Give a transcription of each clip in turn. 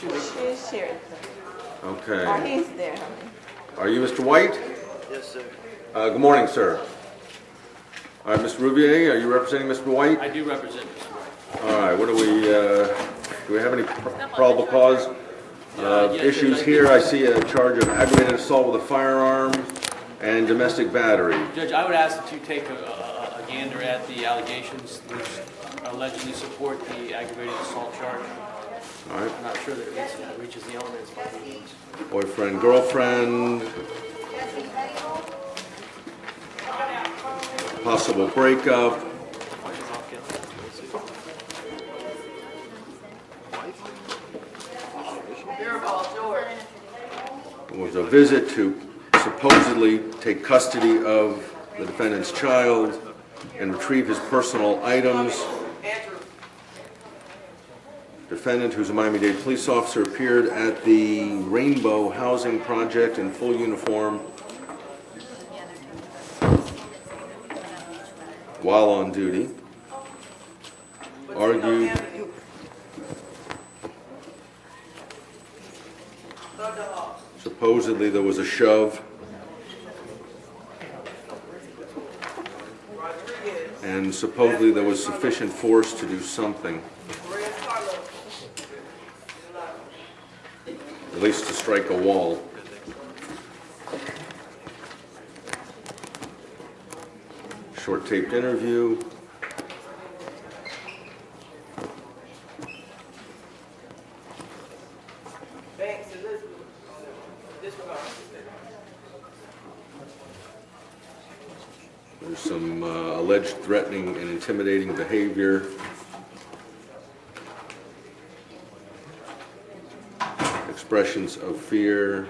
She's here. Okay. Oh, he's there, honey. Are you Mr. White? Yes, sir. Good morning, sir. All right, Mr. Rouvier, are you representing Mr. White? I do represent Mr. White. All right, what do we have any probable cause Yes, issues Judge, here? I see a charge of aggravated assault with a firearm and domestic battery. Judge, I would ask that you take a gander at the allegations which allegedly support the aggravated assault charge. All right, I'm not sure that it reaches the elements by any means. boyfriend, girlfriend, possible breakup. It was a visit to supposedly take custody of the defendant's child and retrieve his personal items. Defendant, who's a Miami-Dade police officer, appeared at the Rainbow Housing Project in full uniform while on duty. Argued supposedly there was a shove and supposedly there was sufficient force to do something, at least to strike a wall. Short taped interview. There's some alleged threatening and intimidating behavior. Expressions of fear.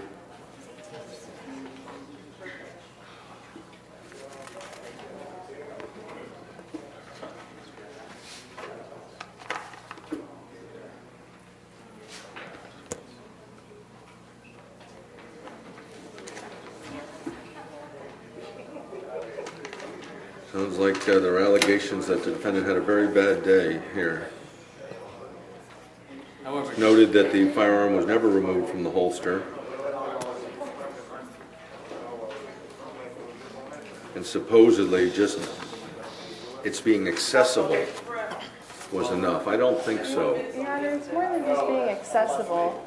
Sounds like there are allegations that the defendant had a very bad day here. However, Noted that the firearm was never removed from the holster. And supposedly just it's being accessible was enough. I don't think so. Your Honor, it's more than just being accessible.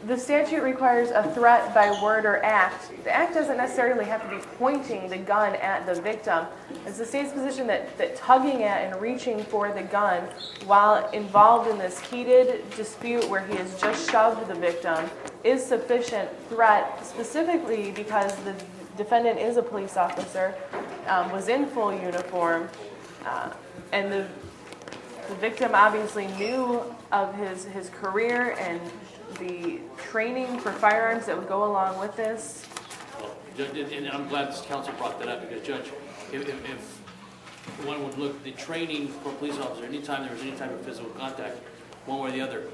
The statute requires a threat by word or act. The act doesn't necessarily have to be pointing the gun at the victim. It's the state's position that tugging at and reaching for the gun while involved in this heated dispute where he has just shoved the victim is sufficient threat, specifically because the defendant is a police officer, was in full uniform, and the victim obviously knew of his career and the training for firearms that would go along with this. Judge, and I'm glad this counsel brought that up because, Judge, if one would look at the training for a police officer, anytime there was any type of physical contact, one way or the other,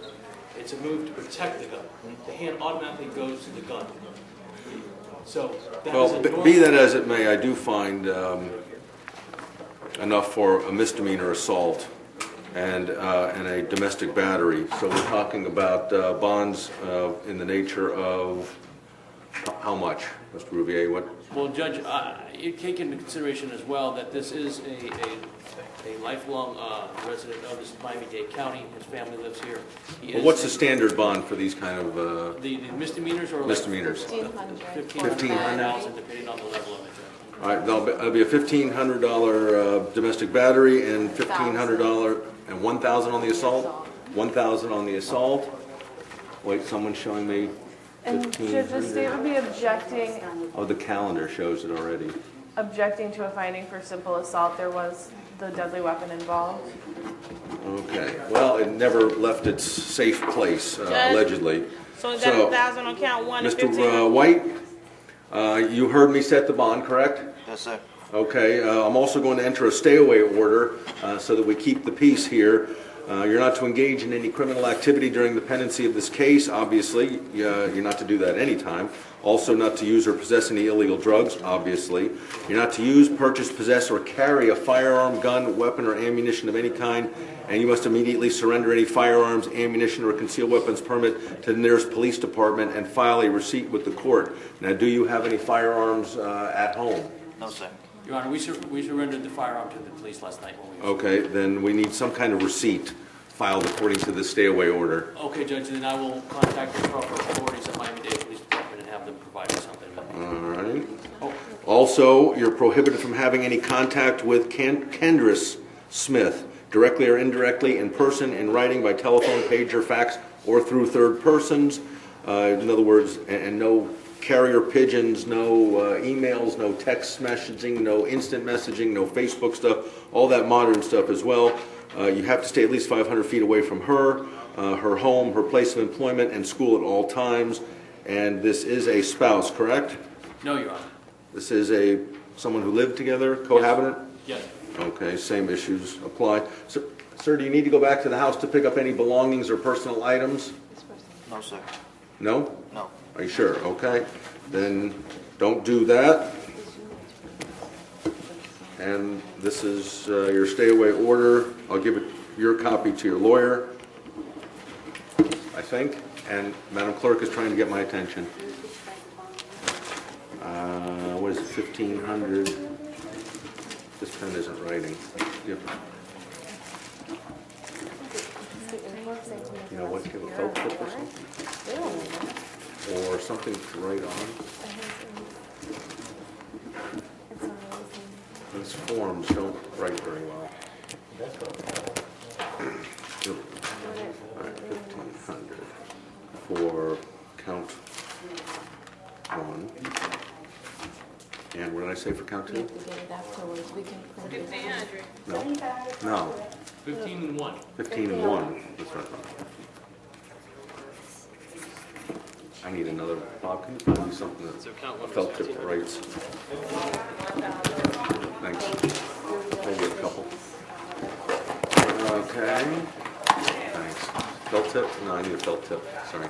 it's a move to protect the gun. The hand automatically goes to the gun. So, that is a normal. Be that as it may, I do find enough for a misdemeanor assault and a domestic battery. So we're talking about bonds in the nature of how much, Mr. Rouvier? What? Well, Judge, you take into consideration as well that this is a lifelong resident of this Miami-Dade County. His family lives here. Well, what's the standard bond for these kind of the misdemeanors or misdemeanors? $1,500. $1,500 depending on the level of it. All right, there'll be a $1,500 domestic battery and $1,500 and $1,000 on the assault. $1,000 on the assault. Wait, someone's showing me. And Judge, the state would be objecting Oh, the calendar shows it already. to a finding for simple assault. There was the deadly weapon involved. Okay. Well, it never left its safe place, allegedly. So is that 1,000 on count one and 15? Mr. White, you heard me set the bond, correct? Yes, sir. Okay. I'm also going to enter a stay-away order so that we keep the peace here. You're not to engage in any criminal activity during the pendency of this case, obviously. You're not to do that anytime. Also not to use or possess any illegal drugs, obviously. You're not to use, purchase, possess, or carry a firearm, gun, weapon, or ammunition of any kind and you must immediately surrender any firearms, ammunition, or concealed weapons permit to the nearest police department and file a receipt with the court. Now, do you have any firearms at home? No, sir. Your Honor, we surrendered the firearm to the police last night when we... Okay, then we need some kind of receipt filed according to the stay-away order. Okay, Judge, then I will contact the proper authorities at Miami-Dade Police Department and have them provide us something. All right. Oh, Also, you're prohibited from having any contact with Kendris Smith, directly or indirectly, in person, in writing, by telephone, pager, fax, or through third persons. In other words, and no carrier pigeons, no emails, no text messaging, no instant messaging, no Facebook stuff, all that modern stuff as well. You have to stay at least 500 feet away from her, her home, her place of employment, and school at all times. And this is a spouse, correct? no, Your Honor. This is someone who lived together, cohabitant? Yes. Okay, same issues apply. Sir, do you need to go back to the house to pick up any belongings or personal items? No, sir. No? No. Are you sure? Okay. Then don't do that. And this is your stay-away order. I'll give your copy to your lawyer, I think. And Madam Clerk is trying to get my attention. What is it, 1,500? This pen isn't writing. Yep. You know what, give a felt tip or something? Or something to write on. These forms don't write very well. All right, 1,500 for count 1. And what did I say for count 2? We have to get it afterwards. We can print it. 1,500. No. 15 and 1. 15 and 1. That's right. I need another. Bob, can you find me something that a felt tip that writes? Thanks. Maybe a couple. Okay. Thanks. Felt tip? No, I need a felt tip. Sorry.